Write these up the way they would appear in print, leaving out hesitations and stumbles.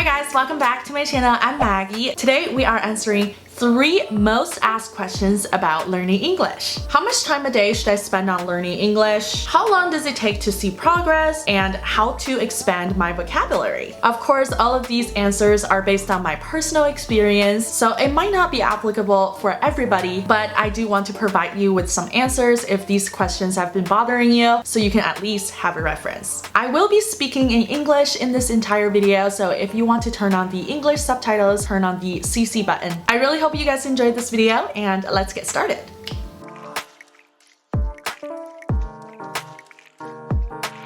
Hi guys, welcome back to my channel. I'm Maggie. Today we are answering 3 most asked questions about learning English. How much time a day should I spend on learning English? How long does it take to see progress? And how to expand my vocabulary? Of course, all of these answers are based on my personal experience, so it might not be applicable for everybody, but I do want to provide you with some answers if these questions have been bothering you, so you can at least have a reference. I will be speaking in English in this entire video, so if you want to turn on the English subtitles, turn on the CC button. I really hope you guys enjoyed this video, and let's get started.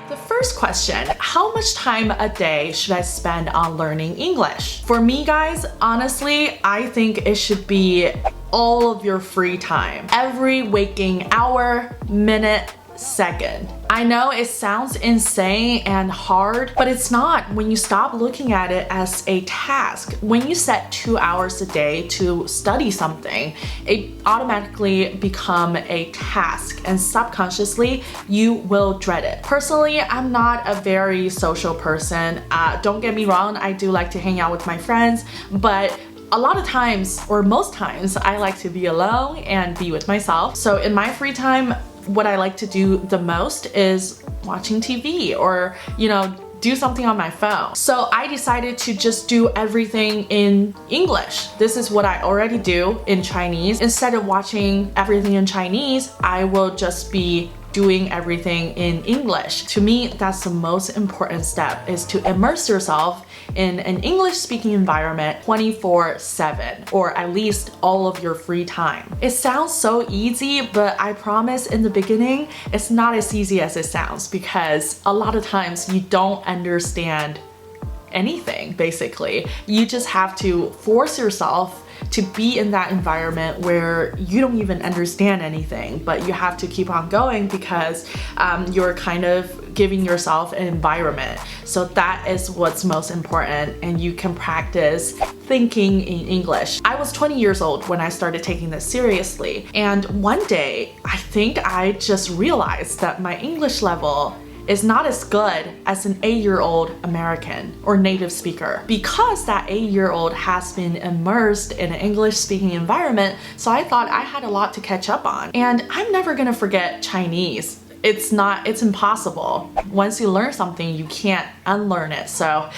The first question, how much time a day should I spend on learning English? For me guys, honestly, I think it should be all of your free time. Every waking hour, minute, second. I know it sounds insane and hard, but it's not when you stop looking at it as a task. When you set 2 hours a day to study something, it automatically become a task, and subconsciously you will dread it. Personally, I'm not a very social person. Don't get me wrong, I do like to hang out with my friends, but a lot of times, or most times, I like to be alone and be with myself. So in my free time, what I like to do the most is watching TV or, do something on my phone. So I decided to just do everything in English. This is what I already do in Chinese. Instead of watching everything in Chinese, I will just be doing everything in English. To me, that's the most important step, is to immerse yourself in an English-speaking environment 24/7, or at least all of your free time. It sounds so easy, but I promise in the beginning, it's not as easy as it sounds, because a lot of times you don't understand anything, basically. You just have to force yourself to be in that environment where you don't even understand anything, but you have to keep on going because you're kind of giving yourself an environment. So that is what's most important, and you can practice thinking in English. I was 20 years old when I started taking this seriously, and one day I think I just realized that my English level is not as good as an 8-year-old American or native speaker, because that 8-year-old has been immersed in an English-speaking environment. So I thought I had a lot to catch up on, and I'm never gonna forget Chinese. It's impossible. Once you learn something, you can't unlearn it. So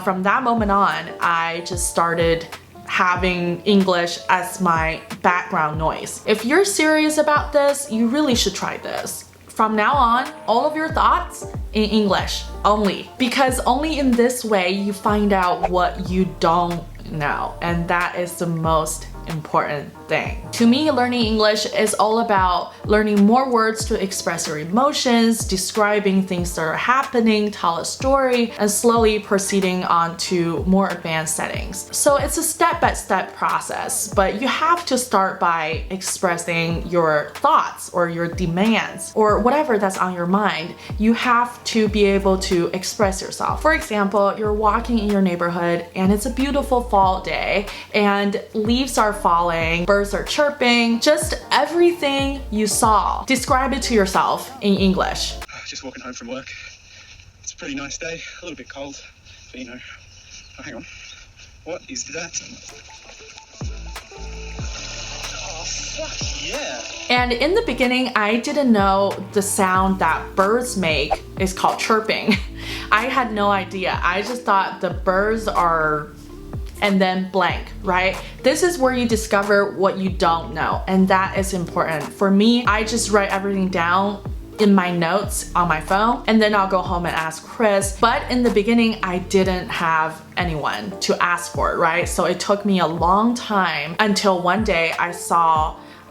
from that moment on, I just started having English as my background noise. If you're serious about this, you really should try this. From now on, all of your thoughts in English only, because only in this way you find out what you don't know, and that is the most important thing. To me, learning English is all about learning more words to express your emotions, describing things that are happening, tell a story, and slowly proceeding on to more advanced settings. So it's a step-by-step process, but you have to start by expressing your thoughts or your demands or whatever that's on your mind. You have to be able to express yourself. For example, you're walking in your neighborhood and it's a beautiful fall day and leaves are falling, birds are chirping, just everything you saw. Describe it to yourself in English. Just walking home from work. It's a pretty nice day, a little bit cold, but oh, hang on. What is that? Oh, fuck yeah. And in the beginning, I didn't know the sound that birds make is called chirping. I had no idea. I just thought the birds are and then blank, right? This is where you discover what you don't know, and that is important. For me, I just write everything down in my notes on my phone, and then I'll go home and ask Chris. But in the beginning, I didn't have anyone to ask for, right? So it took me a long time until one day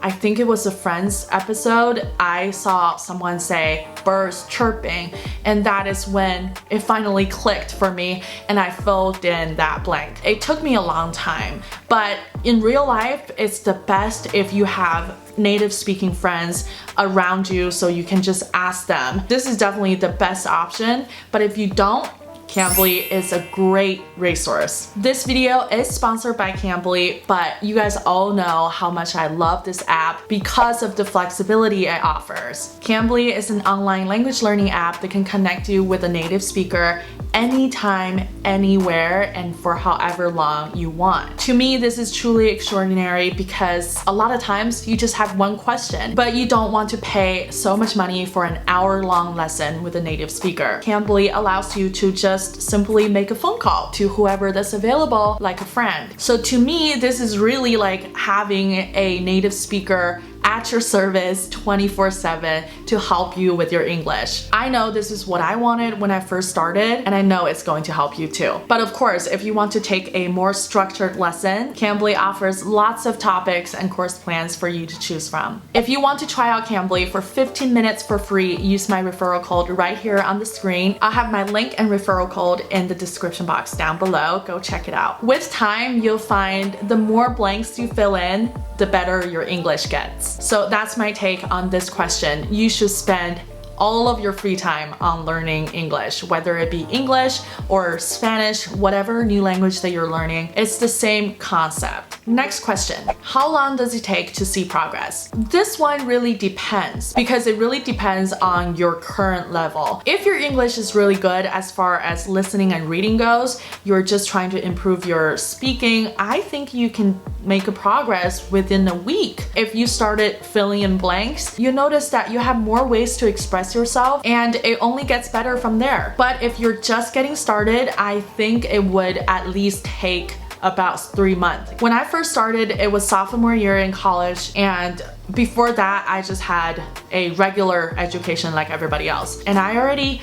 I think it was a Friends episode, I saw someone say birds chirping, and that is when it finally clicked for me and I filled in that blank. It took me a long time, but in real life, it's the best if you have native speaking friends around you so you can just ask them. This is definitely the best option, but if you don't, Cambly is a great resource. This video is sponsored by Cambly, but you guys all know how much I love this app because of the flexibility it offers. Cambly is an online language learning app that can connect you with a native speaker anytime, anywhere, and for however long you want. To me, this is truly extraordinary because a lot of times you just have one question, but you don't want to pay so much money for an hour-long lesson with a native speaker. Cambly allows you to just simply make a phone call to whoever that's available, like a friend. So to me, this is really like having a native speaker at your service 24/7 to help you with your English. I know this is what I wanted when I first started, and I know it's going to help you too. But of course, if you want to take a more structured lesson, Cambly offers lots of topics and course plans for you to choose from. If you want to try out Cambly for 15 minutes for free, use my referral code right here on the screen. I'll have my link and referral code in the description box down below. Go check it out. With time, you'll find the more blanks you fill in, the better your English gets. So that's my take on this question. You should spend all of your free time on learning English, whether it be English or Spanish, whatever new language that you're learning, it's the same concept. Next question, how long does it take to see progress? This one really depends because it really depends on your current level. If your English is really good as far as listening and reading goes, you're just trying to improve your speaking, I think you can make a progress within a week. If you started filling in blanks, you notice that you have more ways to express yourself and it only gets better from there. But if you're just getting started, I think it would at least take about 3 months. When I first started, it was sophomore year in college, and before that, I just had a regular education like everybody else. And I already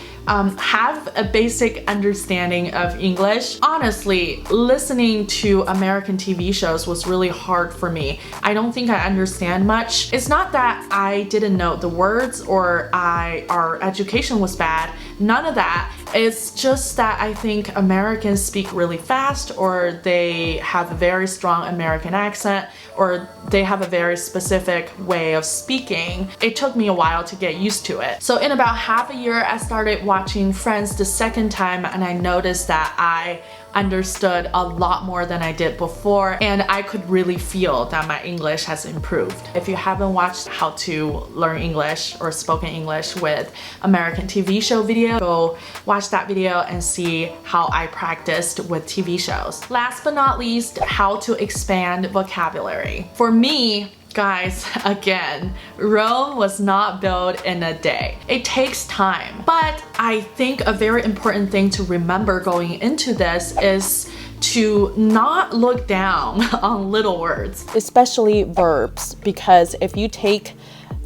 have a basic understanding of English. Honestly, listening to American TV shows was really hard for me. I don't think I understand much. It's not that I didn't know the words or our education was bad. None of that. It's just that I think Americans speak really fast, or they have a very strong American accent, or they have a very specific way of speaking. It took me a while to get used to it. So in about half a year, I started watching Friends the second time, and I noticed that I understood a lot more than I did before, and I could really feel that my English has improved. If you haven't watched How to Learn English or Spoken English with American TV show video, go watch that video and see how I practiced with TV shows. Last but not least, how to expand vocabulary. For me, guys, again, Rome was not built in a day. It takes time. But I think a very important thing to remember going into this is to not look down on little words, especially verbs, because if you take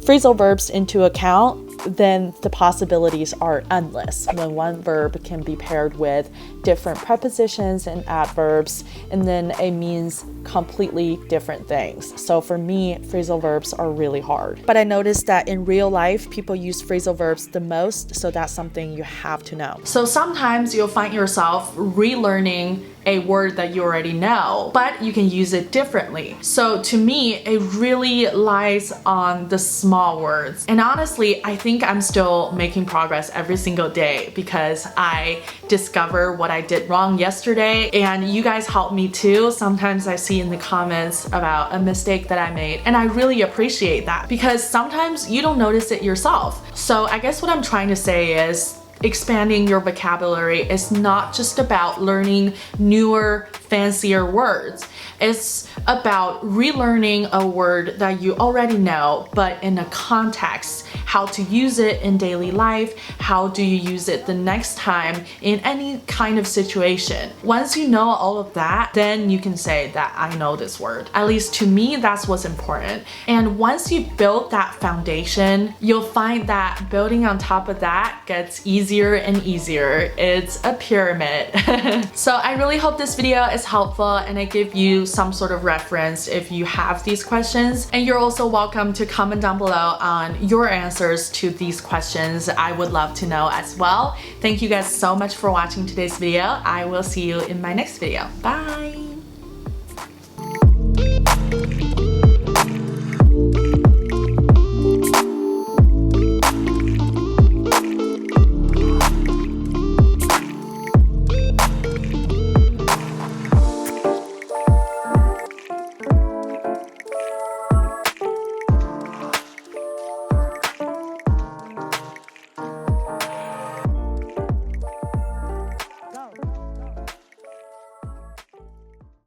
phrasal verbs into account, then the possibilities are endless when one verb can be paired with different prepositions and adverbs, and then it means completely different things. So for me, phrasal verbs are really hard. But I noticed that in real life, people use phrasal verbs the most, so that's something you have to know. So sometimes you'll find yourself relearning a word that you already know, but you can use it differently. So to me, it really lies on the small words. And honestly, I think I'm still making progress every single day because I discover what I did wrong yesterday, and you guys help me too. Sometimes I see in the comments about a mistake that I made, and I really appreciate that because sometimes you don't notice it yourself. So I guess what I'm trying to say is expanding your vocabulary is not just about learning newer, fancier words. It's about relearning a word that you already know, but in a context, how to use it in daily life, how do you use it the next time in any kind of situation. Once you know all of that, then you can say that I know this word. At least to me, that's what's important. And once you build that foundation, you'll find that building on top of that gets easier and easier. It's a pyramid. So I really hope this video is helpful and I give you some sort of reference if you have these questions. And you're also welcome to comment down below on your answers to these questions. I would love to know as well. Thank you guys so much for watching today's video. I will see you in my next video. Bye!